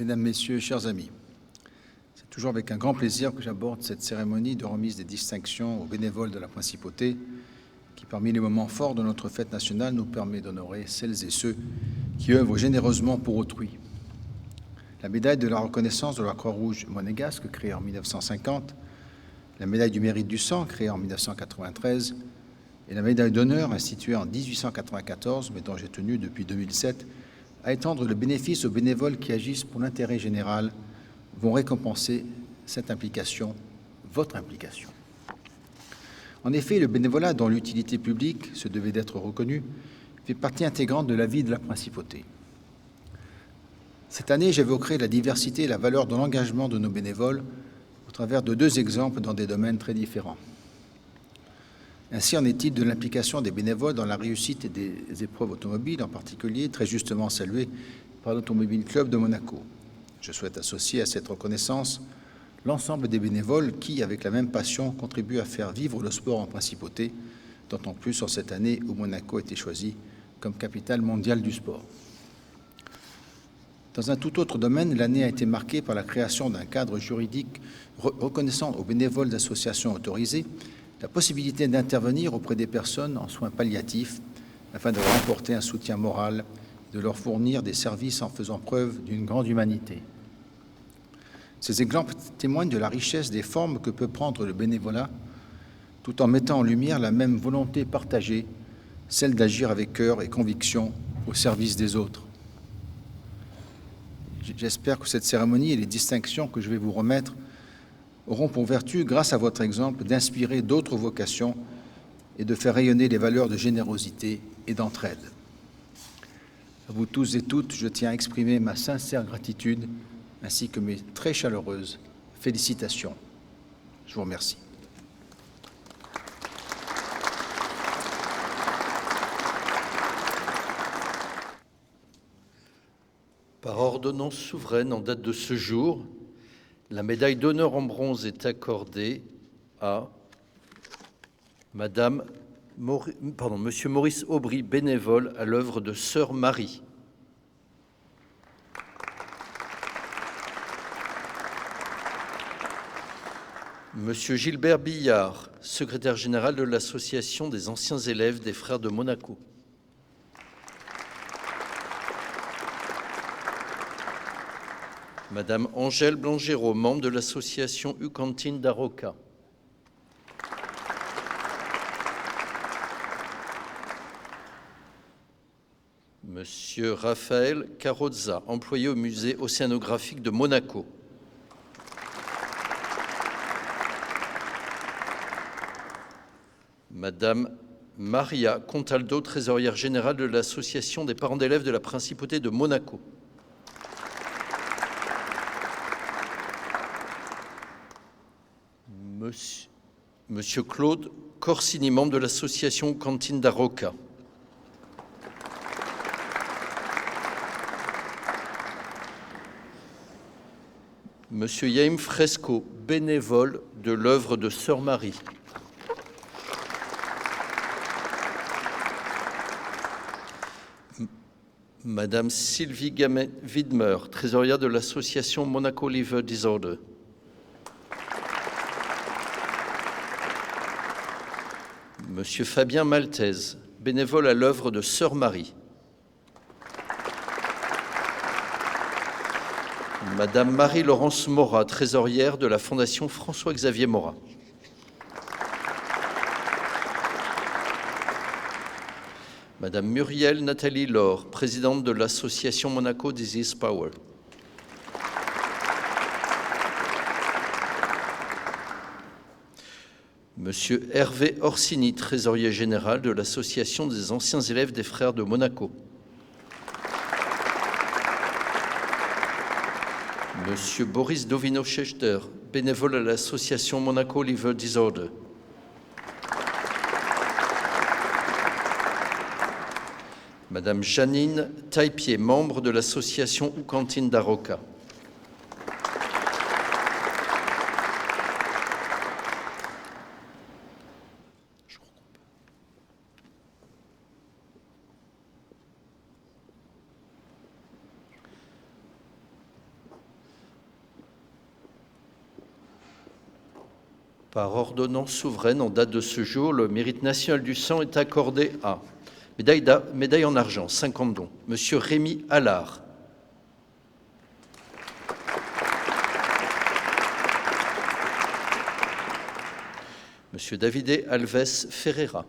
Mesdames, Messieurs, chers amis, c'est toujours avec un grand plaisir que j'aborde cette cérémonie de remise des distinctions aux bénévoles de la Principauté qui, parmi les moments forts de notre fête nationale, nous permet d'honorer celles et ceux qui œuvrent généreusement pour autrui. La médaille de la reconnaissance de la Croix-Rouge monégasque, créée en 1950, la médaille du mérite du sang, créée en 1993, et la médaille d'honneur, instituée en 1894, mais dont j'ai tenu depuis 2007, à étendre le bénéfice aux bénévoles qui agissent pour l'intérêt général, vont récompenser cette implication, votre implication. En effet, le bénévolat, dont l'utilité publique se devait d'être reconnue, fait partie intégrante de la vie de la Principauté. Cette année, j'évoquerai la diversité et la valeur de l'engagement de nos bénévoles au travers de deux exemples dans des domaines très différents. Ainsi en est-il de l'implication des bénévoles dans la réussite des épreuves automobiles, en particulier, très justement saluée par l'Automobile Club de Monaco. Je souhaite associer à cette reconnaissance l'ensemble des bénévoles qui, avec la même passion, contribuent à faire vivre le sport en Principauté, d'autant plus en cette année où Monaco a été choisi comme capitale mondiale du sport. Dans un tout autre domaine, l'année a été marquée par la création d'un cadre juridique reconnaissant aux bénévoles d'associations autorisées la possibilité d'intervenir auprès des personnes en soins palliatifs afin de leur apporter un soutien moral et de leur fournir des services en faisant preuve d'une grande humanité. Ces exemples témoignent de la richesse des formes que peut prendre le bénévolat, tout en mettant en lumière la même volonté partagée, celle d'agir avec cœur et conviction au service des autres. J'espère que cette cérémonie et les distinctions que je vais vous remettre auront pour vertu, grâce à votre exemple, d'inspirer d'autres vocations et de faire rayonner les valeurs de générosité et d'entraide. À vous tous et toutes, je tiens à exprimer ma sincère gratitude ainsi que mes très chaleureuses félicitations. Je vous remercie. Par ordonnance souveraine en date de ce jour, la médaille d'honneur en bronze est accordée à Monsieur Maurice Aubry, bénévole à l'œuvre de Sœur Marie. Monsieur Gilbert Billard, secrétaire général de l'Association des anciens élèves des Frères de Monaco. Madame Angèle Blangero, membre de l'association U-Cantine d'Aroca. Monsieur Raphaël Carrozza, employé au musée océanographique de Monaco. Madame Maria Contaldo, trésorière générale de l'association des parents d'élèves de la Principauté de Monaco. Monsieur Claude Corsini, membre de l'association Cantine d'Aroca. Monsieur Yaim Fresco, bénévole de l'œuvre de Sœur Marie. Madame Sylvie Widmer, trésorière de l'association Monaco Liver Disorder. Monsieur Fabien Maltese, bénévole à l'œuvre de Sœur Marie. Madame Marie-Laurence Morat, trésorière de la Fondation François-Xavier Morat. Madame Muriel Nathalie Laure, présidente de l'association Monaco Disease Power. Monsieur Hervé Orsini, trésorier général de l'association des anciens élèves des Frères de Monaco. Monsieur Boris Dovino-Schechter, bénévole à l'association Monaco Liver Disorder. Madame Janine Taillepied, membre de l'association U-Cantine d'Aroca. Par ordonnance souveraine, en date de ce jour, le mérite national du sang est accordé à médaille en argent, 50 dons, Monsieur Rémi Allard. Monsieur Davide Alves Ferreira.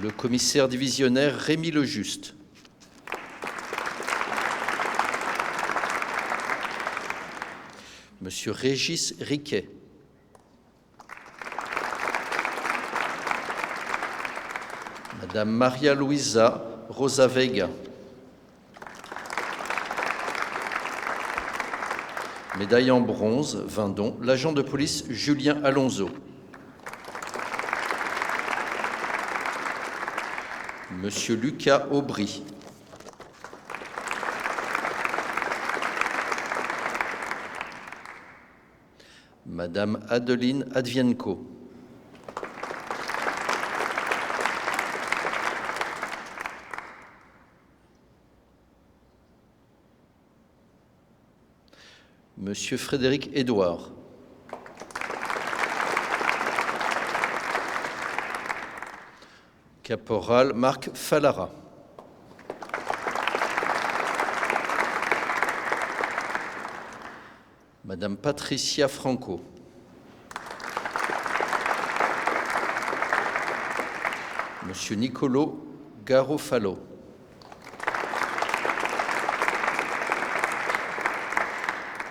Le commissaire divisionnaire Rémi Lejuste. Monsieur Régis Riquet. Madame Maria Luisa Rosa Vega. Médaille en bronze, 20 dons, l'agent de police Julien Alonso. Monsieur Lucas Aubry. Madame Adeline Advienko. Monsieur Frédéric Édouard. Caporal Marc Fallara. Madame Patricia Franco. Monsieur Nicolo Garofalo.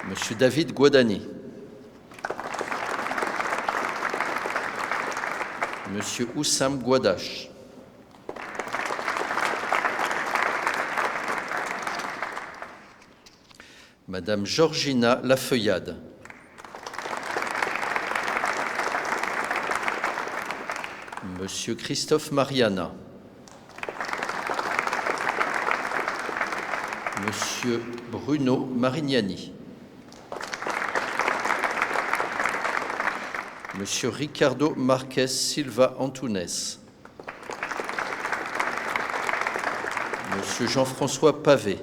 Monsieur David Guadani. Monsieur Oussam Guadache. Madame Georgina Lafeuillade. Monsieur Christophe Mariana. Monsieur Bruno Marignani. Monsieur Ricardo Marquez Silva Antunes. Monsieur Jean-François Pavé.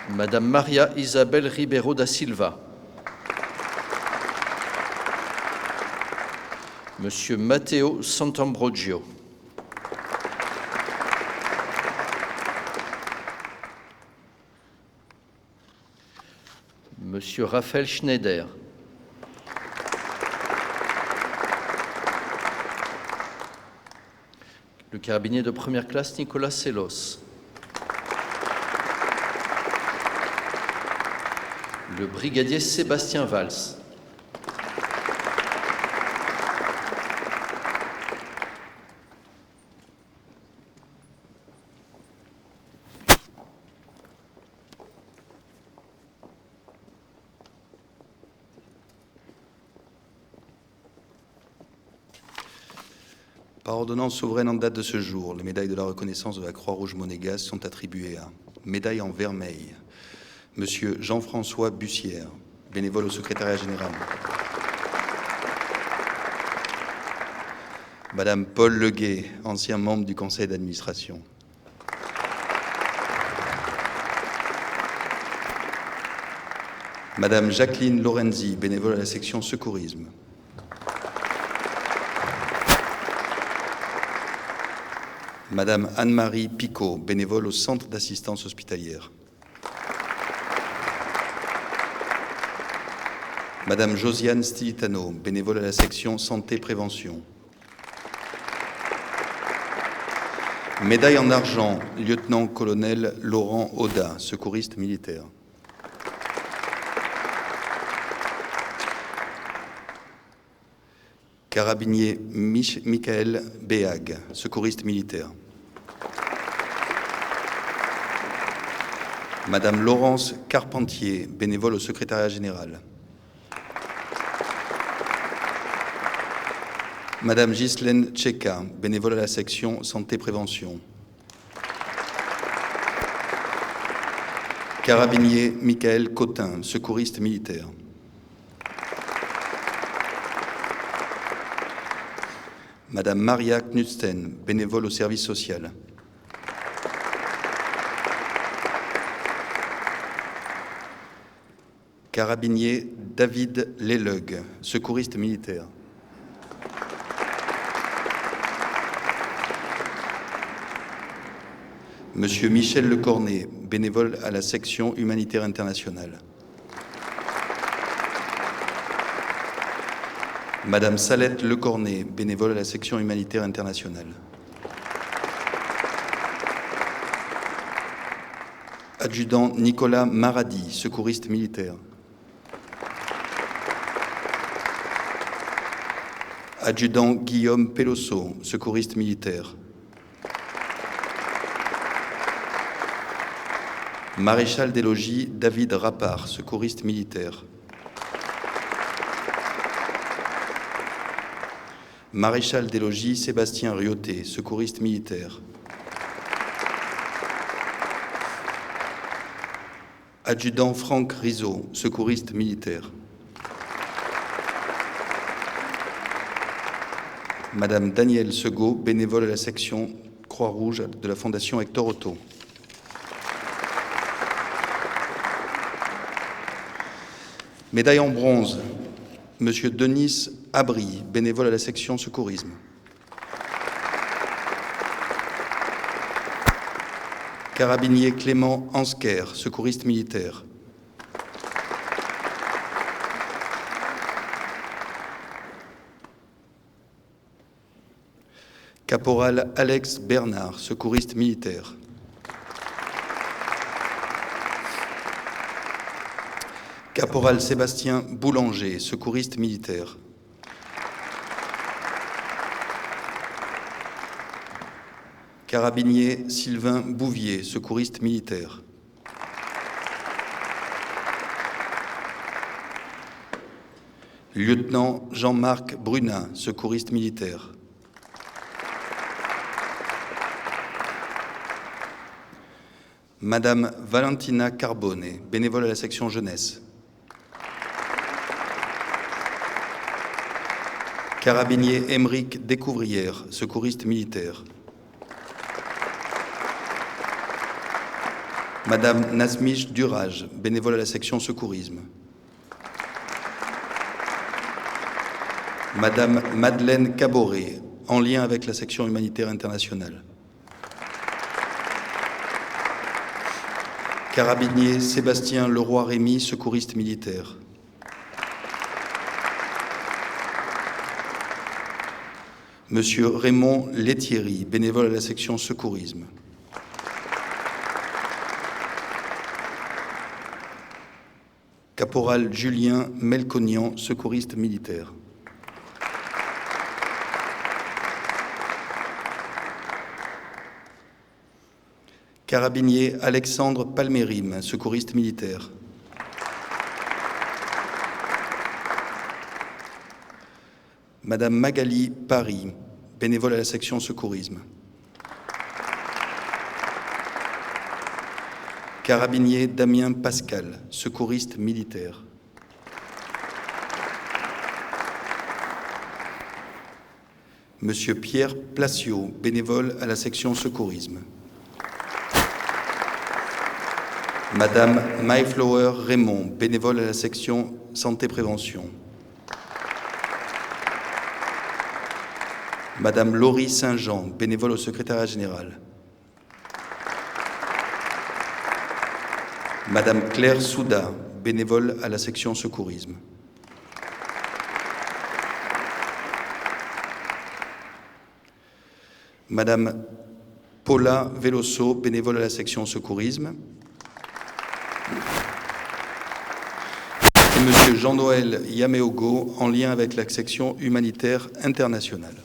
Madame Maria Isabel Ribeiro da Silva. Monsieur Matteo Sant'Ambrogio. Monsieur Raphaël Schneider. Le carabinier de première classe Nicolas Sellos. Le brigadier Sébastien Valls. Par ordonnance souveraine en date de ce jour, les médailles de la reconnaissance de la Croix-Rouge monégasque sont attribuées à médaille en vermeil, Monsieur Jean-François Bussière, bénévole au secrétariat général. Madame Paul Leguet, ancien membre du conseil d'administration. Madame Jacqueline Lorenzi, bénévole à la section secourisme. Madame Anne-Marie Picot, bénévole au centre d'assistance hospitalière. Madame Josiane Stilitano, bénévole à la section santé-prévention. Médaille en argent, lieutenant-colonel Laurent Auda, secouriste militaire. Carabinier Michael Béag, secouriste militaire. Madame Laurence Carpentier, bénévole au secrétariat général. Madame Ghislaine Tcheka, bénévole à la section santé-prévention. Carabinier Michael Cotin, secouriste militaire. Madame Maria Knudsten, bénévole au service social. Carabinier David Leleug, secouriste militaire. Monsieur Michel Lecornet, bénévole à la section humanitaire internationale. Madame Salette Lecornet, bénévole à la section humanitaire internationale. Adjudant Nicolas Maradi, secouriste militaire. Adjudant Guillaume Pelosso, secouriste militaire. Maréchal des logis David Rappard, secouriste militaire. Maréchal des logis Sébastien Rioté, secouriste militaire. Adjudant Franck Rizzo, secouriste militaire. Madame Danielle Segaud, bénévole à la section Croix-Rouge de la Fondation Hector Otto. Médaille en bronze, Monsieur Denis Abry, bénévole à la section secourisme. Carabinier Clément Ansker, secouriste militaire. Caporal Alex Bernard, secouriste militaire. Caporal Sébastien Boulanger, secouriste militaire. Carabinier Sylvain Bouvier, secouriste militaire. Lieutenant Jean-Marc Brunat, secouriste militaire. Madame Valentina Carbone, bénévole à la section jeunesse. Carabinier Émeric Découvrière, secouriste militaire. Madame Nasmich Durage, bénévole à la section secourisme. Madame Madeleine Caboret, en lien avec la section humanitaire internationale. Carabinier Sébastien Leroy-Rémy, secouriste militaire. Monsieur Raymond Lettieri, bénévole à la section secourisme. Caporal Julien Melconian, secouriste militaire. Carabinier Alexandre Palmérim, secouriste militaire. Madame Magali Paris, bénévole à la section secourisme. Carabinier Damien Pascal, secouriste militaire. Monsieur Pierre Placiot, bénévole à la section secourisme. Madame Mayflower Raymond, bénévole à la section santé-prévention. Madame Laurie Saint-Jean, bénévole au secrétariat général. Madame Claire Souda, bénévole à la section secourisme. Madame Paula Veloso, bénévole à la section secourisme. Et Monsieur Jean-Noël Yameogo, en lien avec la section humanitaire internationale.